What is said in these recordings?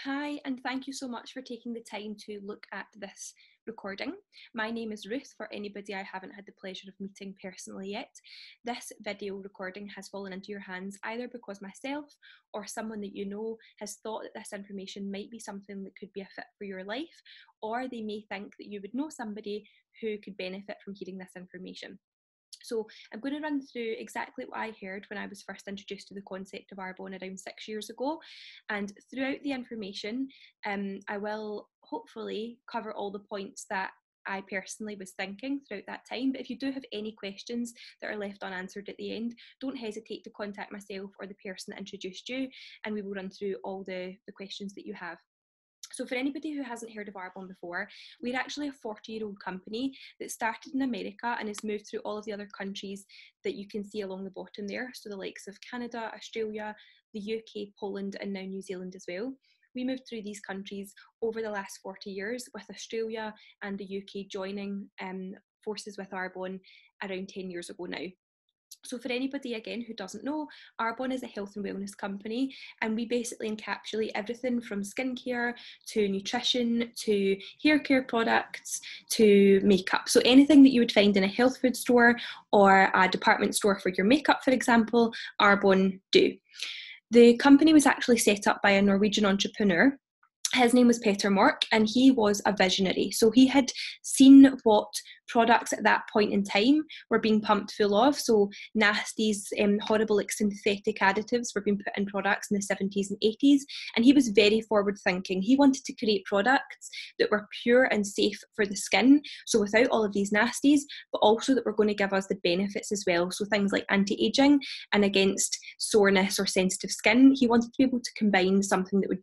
Hi, and thank you so much for taking the time to look at this recording. My name is Ruth, for anybody I haven't had the pleasure of meeting personally yet. This video recording has fallen into your hands either because myself or someone that you know has thought that this information might be something that could be a fit for your life, or they may think that you would know somebody who could benefit from hearing this information. So I'm going to run through exactly what I heard when I was first introduced to the concept of Arbonne around 6 years ago. And throughout the information, I will hopefully cover all the points that I personally was thinking throughout that time. But if you do have any questions that are left unanswered at the end, don't hesitate to contact myself or the person that introduced you, and we will run through all the questions that you have. So for anybody who hasn't heard of Arbonne before, we're actually a 40-year-old company that started in America and has moved through all of the other countries that you can see along the bottom there. So the likes of Canada, Australia, the UK, Poland, and now New Zealand as well. We moved through these countries over the last 40 years, with Australia and the UK joining forces with Arbonne around 10 years ago now. So for anybody, again, who doesn't know, Arbonne is a health and wellness company, and we basically encapsulate everything from skincare to nutrition to hair care products to makeup. So anything that you would find in a health food store or a department store for your makeup, for example, Arbonne do. The company was actually set up by a Norwegian entrepreneur. His name was Peter Mork, and he was a visionary. So he had seen what products at that point in time were being pumped full of. So nasties, horrible like synthetic additives were being put in products in the 70s and 80s. And he was very forward thinking. He wanted to create products that were pure and safe for the skin, so without all of these nasties, but also that were going to give us the benefits as well. So things like anti-aging and against soreness or sensitive skin. He wanted to be able to combine something that would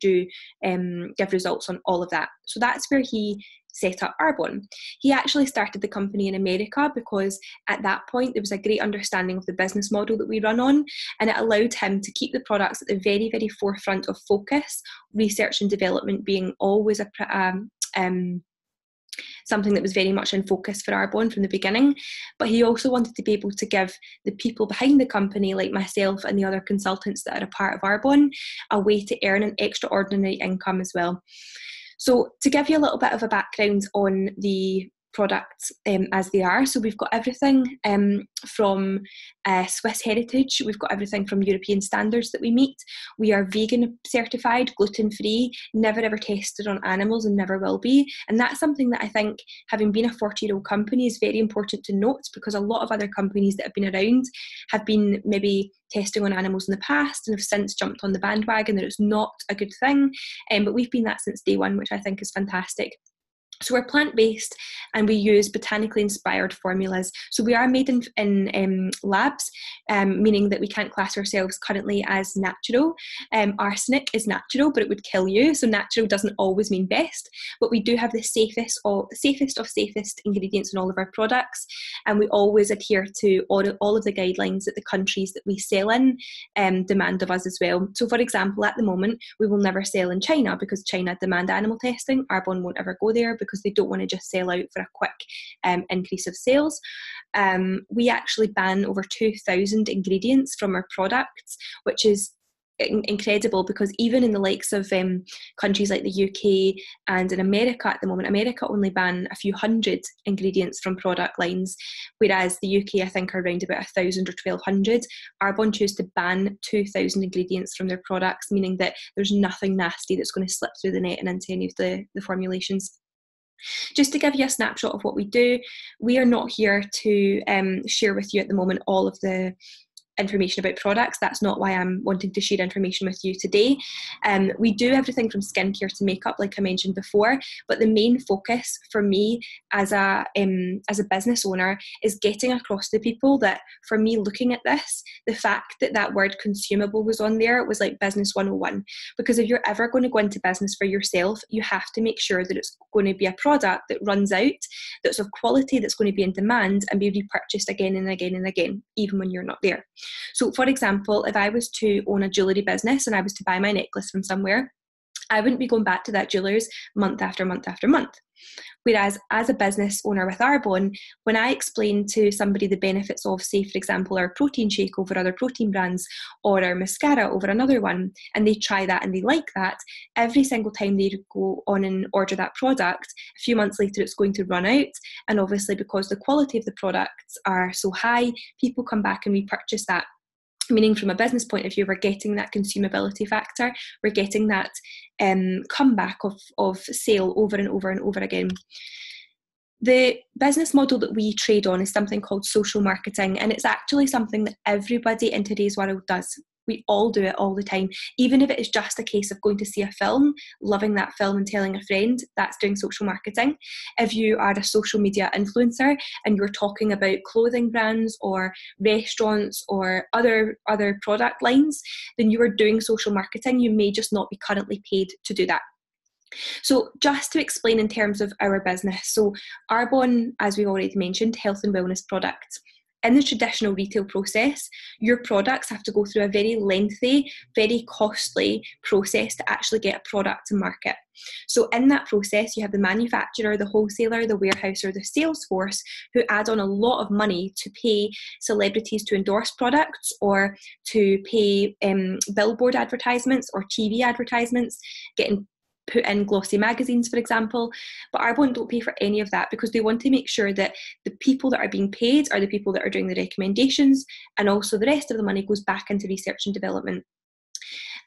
give results on all of that. So that's where he set up Arbonne. He actually started the company in America because at that point there was a great understanding of the business model that we run on, and it allowed him to keep the products at the very, very forefront of focus, research and development being always something that was very much in focus for Arbonne from the beginning. But he also wanted to be able to give the people behind the company, like myself and the other consultants that are a part of Arbonne, a way to earn an extraordinary income as well. So to give you a little bit of a background on the products as they are, so we've got everything from Swiss heritage, we've got everything from European standards that we meet. We are vegan certified, gluten-free, never ever tested on animals and never will be. And that's something that I think, having been a 40-year-old company, is very important to note, because a lot of other companies that have been around have been maybe testing on animals in the past and have since jumped on the bandwagon that it's not a good thing. But we've been that since day one, which I think is fantastic. So we're plant-based and we use botanically inspired formulas. So we are made in labs, meaning that we can't class ourselves currently as natural. Arsenic is natural, but it would kill you. So natural doesn't always mean best, but we do have the safest of safest ingredients in all of our products. And we always adhere to all of the guidelines that the countries that we sell in demand of us as well. So for example, at the moment, we will never sell in China because China demand animal testing. Arbonne won't ever go there because they don't want to just sell out for a quick increase of sales. We actually ban over 2,000 ingredients from our products, which is incredible, because even in the likes of countries like the UK and in America at the moment, America only ban a few hundred ingredients from product lines, whereas the UK I think are around about 1,000 or 1,200. Arbonne choose to ban 2,000 ingredients from their products, meaning that there's nothing nasty that's going to slip through the net and into any of the formulations. Just to give you a snapshot of what we do, we are not here to share with you at the moment all of the information about products. That's not why I'm wanting to share information with you today. We do everything from skincare to makeup, like I mentioned before, but the main focus for me as a business owner is getting across to people that, for me, looking at this, the fact that that word consumable was on there was like business 101. Because if you're ever going to go into business for yourself, you have to make sure that it's going to be a product that runs out, that's of quality, that's going to be in demand and be repurchased again and again and again, even when you're not there. So for example, if I was to own a jewellery business and I was to buy my necklace from somewhere, I wouldn't be going back to that jeweller's month after month after month. Whereas as a business owner with Arbonne, when I explain to somebody the benefits of, say, for example, our protein shake over other protein brands, or our mascara over another one, and they try that and they like that, every single time they go on and order that product, a few months later it's going to run out. And obviously, because the quality of the products are so high, people come back and repurchase that. Meaning, from a business point of view, we're getting that consumability factor, we're getting that comeback of sale over and over and over again. The business model that we trade on is something called social marketing, and it's actually something that everybody in today's world does. We all do it all the time. Even if it is just a case of going to see a film, loving that film and telling a friend, that's doing social marketing. If you are a social media influencer and you're talking about clothing brands or restaurants or other product lines, then you are doing social marketing. You may just not be currently paid to do that. So just to explain in terms of our business, so Arbonne, as we already mentioned, health and wellness products. In the traditional retail process, your products have to go through a very lengthy, very costly process to actually get a product to market. So in that process, you have the manufacturer, the wholesaler, the warehouse, or the sales force who add on a lot of money to pay celebrities to endorse products, or to pay billboard advertisements or TV advertisements, getting put in glossy magazines, for example. But Arbonne don't pay for any of that, because they want to make sure that the people that are being paid are the people that are doing the recommendations, and also the rest of the money goes back into research and development.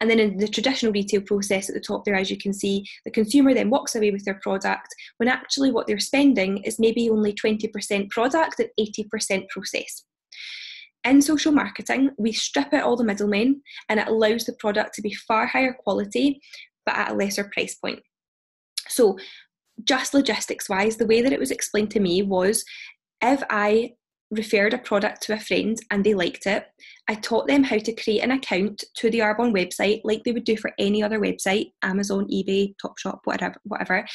And then in the traditional retail process at the top there, as you can see, the consumer then walks away with their product, when actually what they're spending is maybe only 20% product and 80% process. In social marketing, we strip out all the middlemen, and it allows the product to be far higher quality, but at a lesser price point. So just logistics wise, the way that it was explained to me was, if I referred a product to a friend and they liked it, I taught them how to create an account to the Arbonne website like they would do for any other website, Amazon, eBay, Topshop, whatever.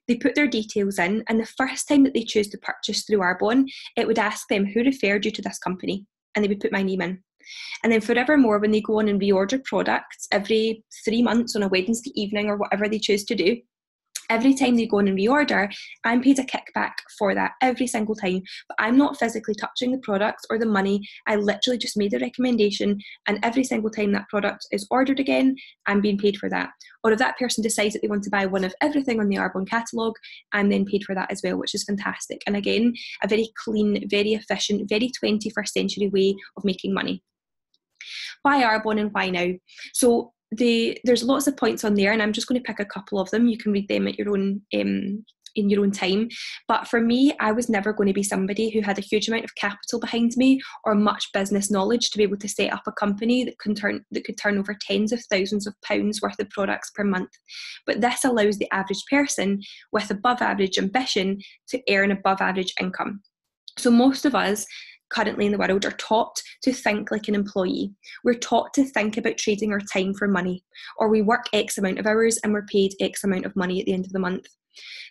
They put their details in, and the first time that they choose to purchase through Arbonne, it would ask them, who referred you to this company? And they would put my name in. And then forevermore, when they go on and reorder products every 3 months on a Wednesday evening or whatever they choose to do, every time they go on and reorder, I'm paid a kickback for that every single time. But I'm not physically touching the product or the money. I literally just made a recommendation, and every single time that product is ordered again, I'm being paid for that. Or if that person decides that they want to buy one of everything on the Arbonne catalogue, I'm then paid for that as well, which is fantastic. And again, a very clean, very efficient, very 21st century way of making money. Why Arbonne and why now? So there's lots of points on there, and I'm just going to pick a couple of them. You can read them at your own in your own time. But for me, I was never going to be somebody who had a huge amount of capital behind me or much business knowledge to be able to set up a company that could turn over tens of thousands of pounds worth of products per month. But this allows the average person with above average ambition to earn above average income. So most of us currently in the world are taught to think like an employee. We're taught to think about trading our time for money, or we work X amount of hours and we're paid X amount of money at the end of the month.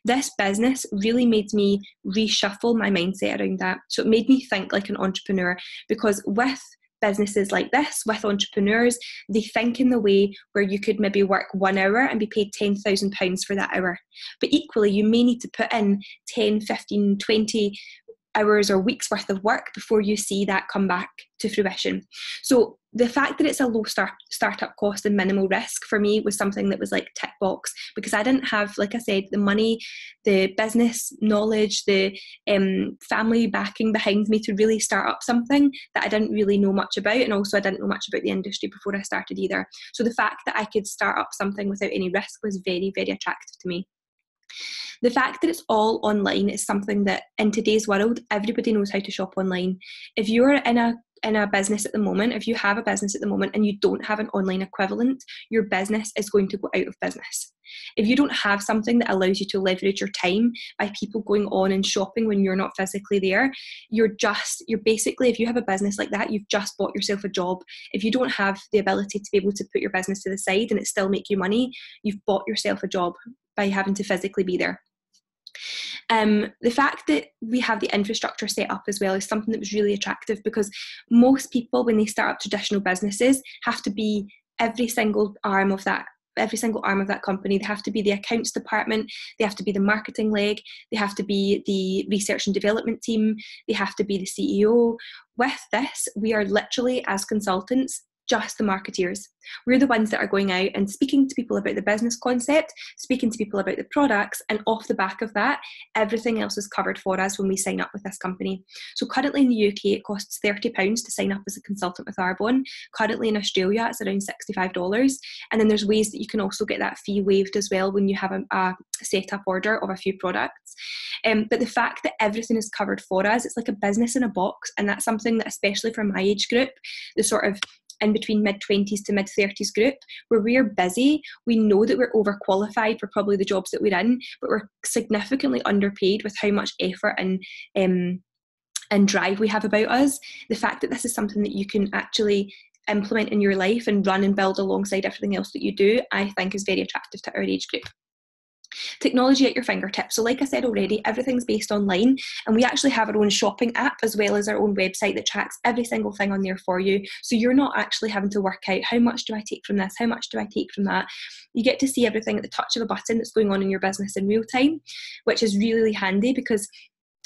This business really made me reshuffle my mindset around that. So it made me think like an entrepreneur, because with businesses like this, with entrepreneurs, they think in the way where you could maybe work 1 hour and be paid £10,000 for that hour. But equally, you may need to put in 10, 15, 20 hours or weeks worth of work before you see that come back to fruition. So the fact that it's a low startup cost and minimal risk for me was something that was like tick box, because I didn't have, like I said, the money, the business knowledge, the family backing behind me to really start up something that I didn't really know much about, and also I didn't know much about the industry before I started either. So the fact that I could start up something without any risk was very, very attractive to me. The fact that it's all online is something that in today's world, everybody knows how to shop online. If you're in a business at the moment, if you have a business at the moment and you don't have an online equivalent, your business is going to go out of business. If you don't have something that allows you to leverage your time by people going on and shopping when you're not physically there, you're basically, if you have a business like that, you've just bought yourself a job. If you don't have the ability to be able to put your business to the side and it still make you money, you've bought yourself a job by having to physically be there. The fact that we have the infrastructure set up as well is something that was really attractive, because most people, when they start up traditional businesses, have to be every single arm of that every single arm of that company. They have to be the accounts department, they have to be the marketing leg, they have to be the research and development team, they have to be the CEO. With this, we are literally, as consultants, just the marketeers. We're the ones that are going out and speaking to people about the business concept, speaking to people about the products, and off the back of that, everything else is covered for us when we sign up with this company. So currently in the UK, it costs £30 to sign up as a consultant with Arbonne. Currently in Australia, it's around $65. And then there's ways that you can also get that fee waived as well when you have a set-up order of a few products. But the fact that everything is covered for us, it's like a business in a box, and that's something that, especially for my age group, the sort of in between mid-20s to mid-30s group, where we're busy, we know that we're overqualified for probably the jobs that we're in, but we're significantly underpaid with how much effort and drive we have about us. The fact that this is something that you can actually implement in your life and run and build alongside everything else that you do, I think is very attractive to our age group. Technology at your fingertips. So like I said already, everything's based online, and we actually have our own shopping app as well as our own website that tracks every single thing on there for you. So you're not actually having to work out how much do I take from this, how much do I take from that. You get to see everything at the touch of a button that's going on in your business in real time, which is really, really handy, because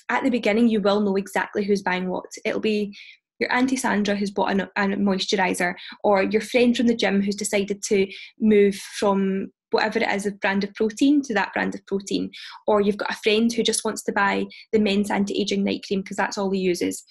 at the beginning you will know exactly who's buying what. It'll be your Auntie Sandra who's bought a moisturiser, or your friend from the gym who's decided to move from whatever it is, a brand of protein to that brand of protein, or you've got a friend who just wants to buy the men's anti-aging night cream because that's all he uses.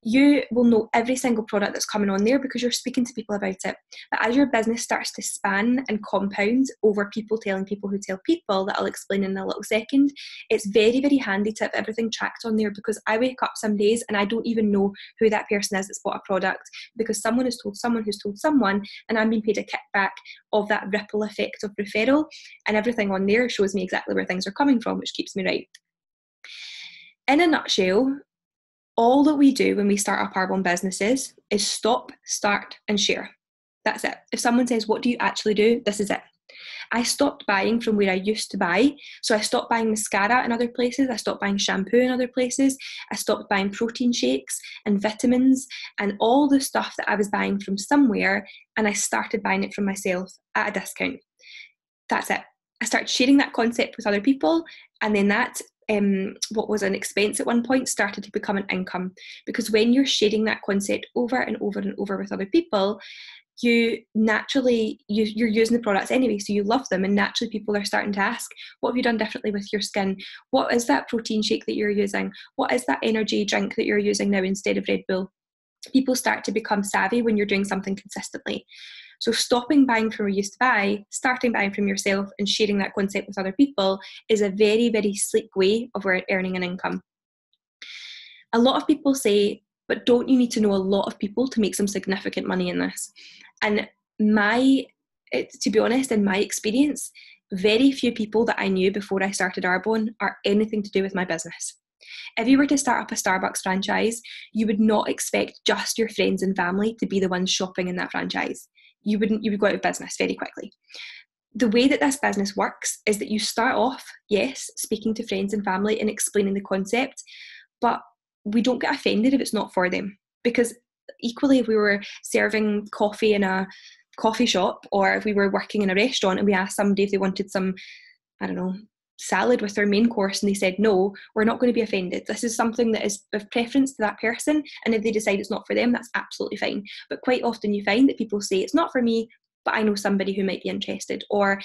You will know every single product that's coming on there because you're speaking to people about it. But as your business starts to span and compound over people telling people who tell people, that I'll explain in a little second, it's very, very handy to have everything tracked on there, because I wake up some days and I don't even know who that person is that's bought a product, because someone has told someone who's told someone, and I'm being paid a kickback of that ripple effect of referral, and everything on there shows me exactly where things are coming from, which keeps me right. In a nutshell, all that we do when we start up our own businesses is stop, start, and share. That's it. If someone says, what do you actually do? This is it. I stopped buying from where I used to buy. So I stopped buying mascara in other places. I stopped buying shampoo in other places. I stopped buying protein shakes and vitamins and all the stuff that I was buying from somewhere, and I started buying it from myself at a discount. That's it. I started sharing that concept with other people, and then that what was an expense at one point started to become an income, because when you're sharing that concept over and over and over with other people, you naturally you're using the products anyway, so you love them, and naturally people are starting to ask, what have you done differently with your skin? What is that protein shake that you're using? What is that energy drink that you're using now instead of Red Bull? People start to become savvy when you're doing something consistently. So stopping buying from where you used to buy, starting buying from yourself, and sharing that concept with other people is a very, very sleek way of earning an income. A lot of people say, but don't you need to know a lot of people to make some significant money in this? And to be honest, in my experience, very few people that I knew before I started Arbonne are anything to do with my business. If you were to start up a Starbucks franchise, you would not expect just your friends and family to be the ones shopping in that franchise. You would go out of business very quickly. The way that this business works is that you start off, yes, speaking to friends and family and explaining the concept, but we don't get offended if it's not for them. Because equally, if we were serving coffee in a coffee shop, or if we were working in a restaurant and we asked somebody if they wanted some, I don't know, salad with their main course, and they said no, we're not going to be offended. This is something that is of preference to that person, and if they decide it's not for them, that's absolutely fine. But quite often you find that people say, it's not for me, but I know somebody who might be interested, or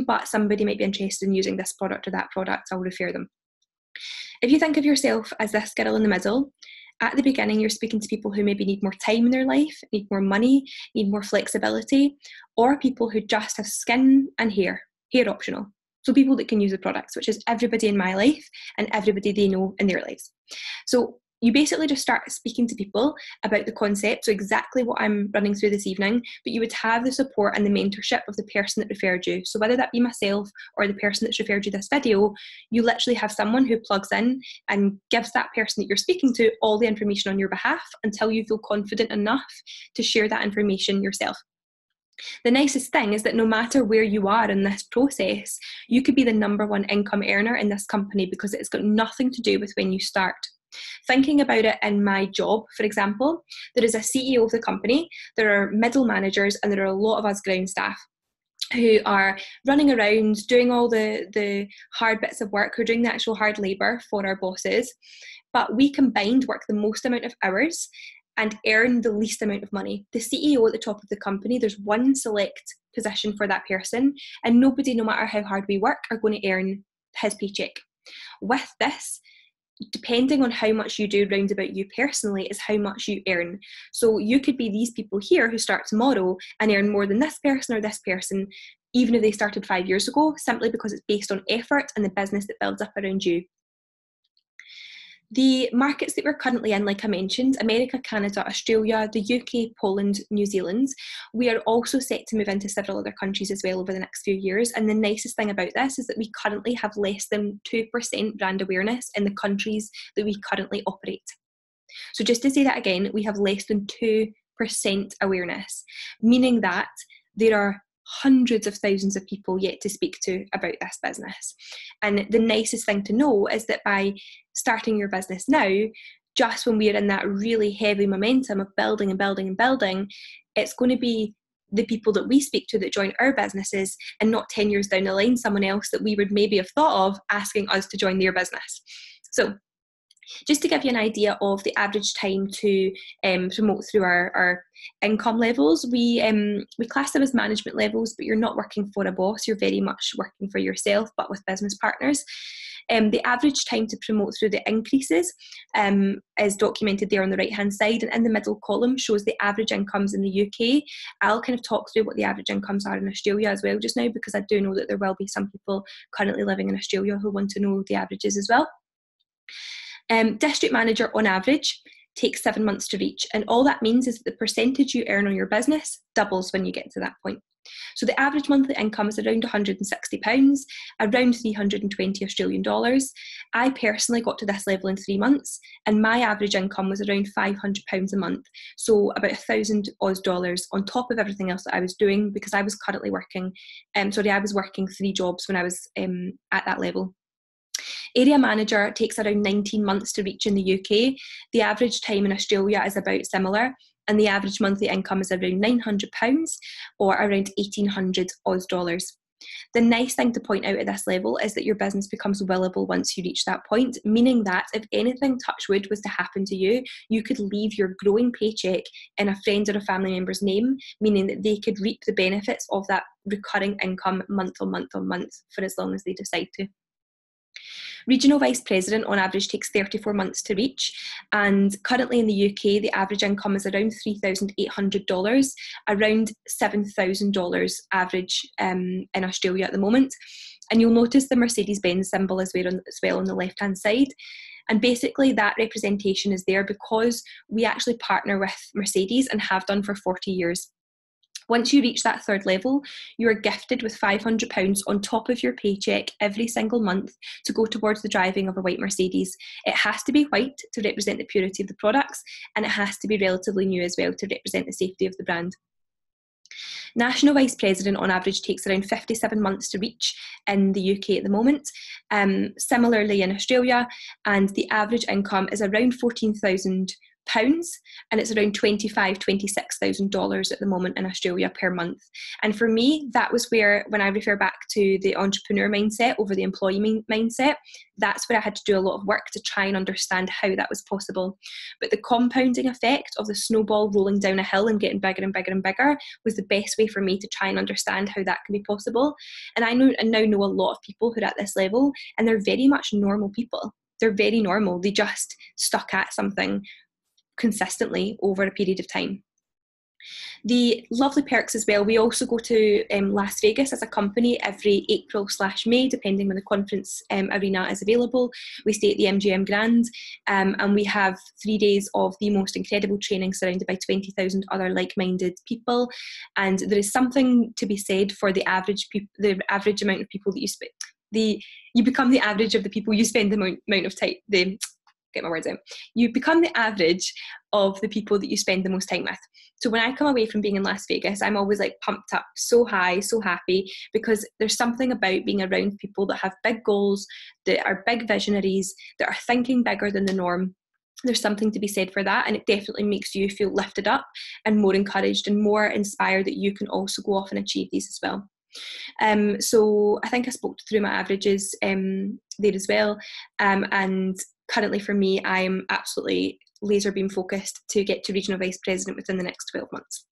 but somebody might be interested in using this product or that product, I'll refer them. If you think of yourself as this girl in the middle, at the beginning you're speaking to people who maybe need more time in their life, need more money, need more flexibility, or people who just have skin and hair optional. So people that can use the products, which is everybody in my life and everybody they know in their lives. So you basically just start speaking to people about the concept, so exactly what I'm running through this evening, but you would have the support and the mentorship of the person that referred you. So whether that be myself or the person that's referred you this video, you literally have someone who plugs in and gives that person that you're speaking to all the information on your behalf until you feel confident enough to share that information yourself. The nicest thing is that no matter where you are in this process, you could be the #1 income earner in this company, because it's got nothing to do with when you start. Thinking about it in my job, for example, there is a CEO of the company, there are middle managers, and there are a lot of us ground staff who are running around doing all the hard bits of work, who are doing the actual hard labour for our bosses, but we combined work the most amount of hours and earn the least amount of money. The CEO at the top of the company, there's one select position for that person, and nobody, no matter how hard we work, are going to earn his paycheck. With this, depending on how much you do round about you personally is how much you earn. So you could be these people here who start tomorrow and earn more than this person or this person, even if they started 5 years ago, simply because it's based on effort and the business that builds up around you. The markets that we're currently in, like I mentioned, America, Canada, Australia, the UK, Poland, New Zealand, we are also set to move into several other countries as well over the next few years. And the nicest thing about this is that we currently have less than 2% brand awareness in the countries that we currently operate. So just to say that again, we have less than 2% awareness, meaning that there are hundreds of thousands of people yet to speak to about this business. And the nicest thing to know is that by starting your business now, just when we're in that really heavy momentum of building and building and building, it's going to be the people that we speak to that join our businesses, and not 10 years down the line someone else that we would maybe have thought of asking us to join their business. So just to give you an idea of the average time to promote through our income levels, we class them as management levels, but you're not working for a boss, you're very much working for yourself, but with business partners. The average time to promote through the increases is documented there on the right hand side, and in the middle column shows the average incomes in the UK. I'll kind of talk through what the average incomes are in Australia as well just now, because I do know that there will be some people currently living in Australia who want to know the averages as well. District manager on average takes 7 months to reach, and all that means is that the percentage you earn on your business doubles when you get to that point. So the average monthly income is around £160, around 320 Australian dollars. I personally got to this level in 3 months, and my average income was around £500 a month, so about $1,000 on top of everything else that I was doing, because I was currently working, I was working 3 jobs when I was at that level. Area manager takes around 19 months to reach in the UK. The average time in Australia is about similar, and the average monthly income is around £900 or around 1,800 Oz dollars. The nice thing to point out at this level is that your business becomes willable once you reach that point, meaning that if anything, touch wood, was to happen to you, you could leave your growing paycheck in a friend or a family member's name, meaning that they could reap the benefits of that recurring income month on month on month for as long as they decide to. Regional Vice President on average takes 34 months to reach, and currently in the UK the average income is around $3,800, around $7,000 average in Australia at the moment. And you'll notice the Mercedes-Benz symbol as well on the left hand side. And basically that representation is there because we actually partner with Mercedes and have done for 40 years. Once you reach that third level, you are gifted with £500 on top of your paycheck every single month to go towards the driving of a white Mercedes. It has to be white to represent the purity of the products, and it has to be relatively new as well to represent the safety of the brand. National Vice President on average takes around 57 months to reach in the UK at the moment, similarly in Australia, and the average income is around £14,000, and it's around $26,000 at the moment in Australia per month. And for me, that was where, when I refer back to the entrepreneur mindset over the employee mindset, that's where I had to do a lot of work to try and understand how that was possible. But the compounding effect of the snowball rolling down a hill and getting bigger and bigger and bigger was the best way for me to try and understand how that can be possible. And I now know a lot of people who are at this level, and they're very much normal people. They're very normal. They just stuck at something consistently over a period of time. The lovely perks as well, we also go to Las Vegas as a company every April/May, depending when the conference arena is available. We stay at the MGM Grand, and we have 3 days of the most incredible training surrounded by 20,000 other like-minded people. And there is something to be said for the average amount of people that you spend. You become the average of the people you spend the amount of time. You become the average of the people that you spend the most time with. So when I come away from being in Las Vegas, I'm always like pumped up, so high, so happy, because there's something about being around people that have big goals, that are big visionaries, that are thinking bigger than the norm. There's something to be said for that, and it definitely makes you feel lifted up and more encouraged and more inspired that you can also go off and achieve these as well. So I think I spoke through my averages there as well. And currently for me, I'm absolutely laser beam focused to get to regional vice president within the next 12 months.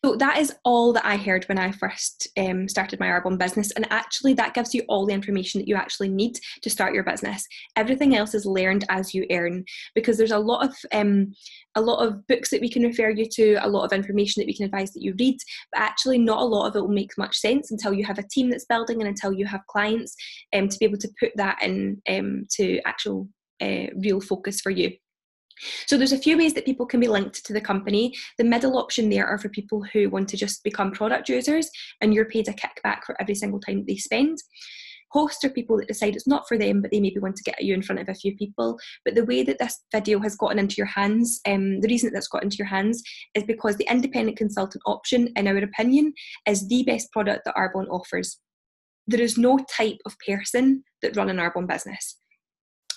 So that is all that I heard when I first started my Arbonne business, and actually that gives you all the information that you actually need to start your business. Everything else is learned as you earn, because there's a lot of books that we can refer you to, a lot of information that we can advise that you read, but actually not a lot of it will make much sense until you have a team that's building and until you have clients to be able to put that in to actual real focus for you. So there's a few ways that people can be linked to the company. The middle option there are for people who want to just become product users and you're paid a kickback for every single time they spend. Hosts are people that decide it's not for them, but they maybe want to get you in front of a few people. But the way that this video has gotten into your hands, the reason that's got into your hands is because the independent consultant option, in our opinion, is the best product that Arbonne offers. There is no type of person that run an Arbonne business.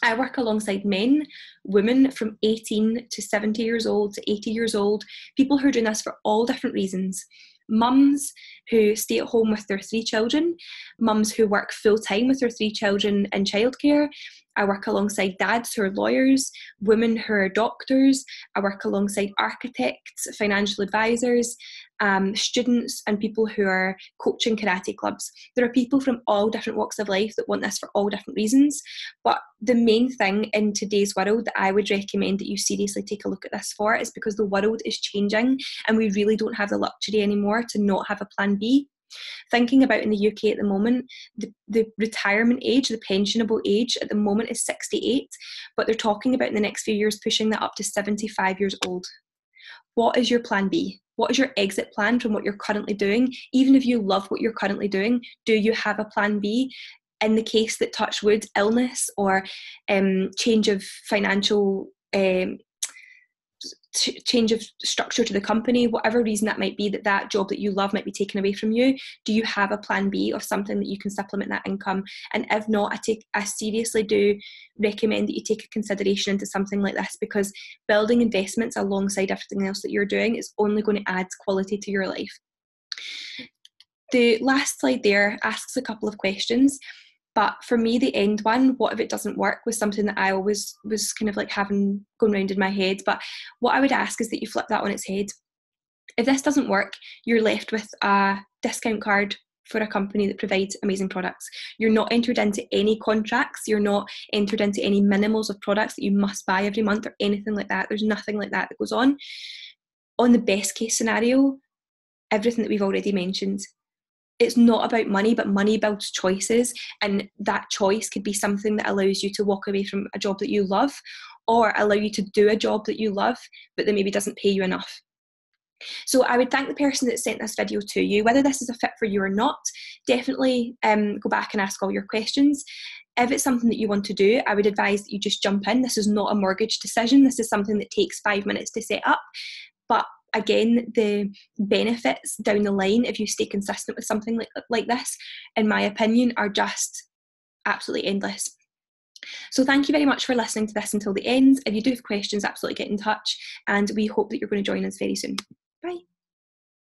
I work alongside men, women from 18 to 70 years old to 80 years old, people who are doing this for all different reasons. Mums who stay at home with their 3 children, mums who work full time with their 3 children in childcare. I work alongside dads who are lawyers, women who are doctors. I work alongside architects, financial advisors, students, and people who are coaching karate clubs. There are people from all different walks of life that want this for all different reasons. But the main thing in today's world that I would recommend that you seriously take a look at this for is because the world is changing and we really don't have the luxury anymore to not have a plan B. Thinking about in the UK at the moment, the retirement age, the pensionable age at the moment is 68, but they're talking about in the next few years pushing that up to 75 years old. What is your plan B? What is your exit plan from what you're currently doing? Even if you love what you're currently doing, do you have a plan B? In the case that, touch wood, illness or change of financial change of structure to the company, whatever reason that might be, that job that you love might be taken away from you, do you have a plan B of something that you can supplement that income? And if not, I seriously do recommend that you take a consideration into something like this, because building investments alongside everything else that you're doing is only going to add quality to your life. The last slide there asks a couple of questions. But for me, the end one, what if it doesn't work, was something that I always was kind of like having going round in my head. But what I would ask is that you flip that on its head. If this doesn't work, you're left with a discount card for a company that provides amazing products. You're not entered into any contracts. You're not entered into any minimals of products that you must buy every month or anything like that. There's nothing like that goes on. On the best case scenario, everything that we've already mentioned. It's not about money, but money builds choices, and that choice could be something that allows you to walk away from a job that you love, or allow you to do a job that you love but that maybe doesn't pay you enough. So I would thank the person that sent this video to you. Whether this is a fit for you or not, definitely go back and ask all your questions. If it's something that you want to do, I would advise that you just jump in. This is not a mortgage decision. This is something that takes 5 minutes to set up. But again, the benefits down the line, if you stay consistent with something like this, in my opinion, are just absolutely endless. So thank you very much for listening to this until the end. If you do have questions, absolutely get in touch, and we hope that you're going to join us very soon. Bye.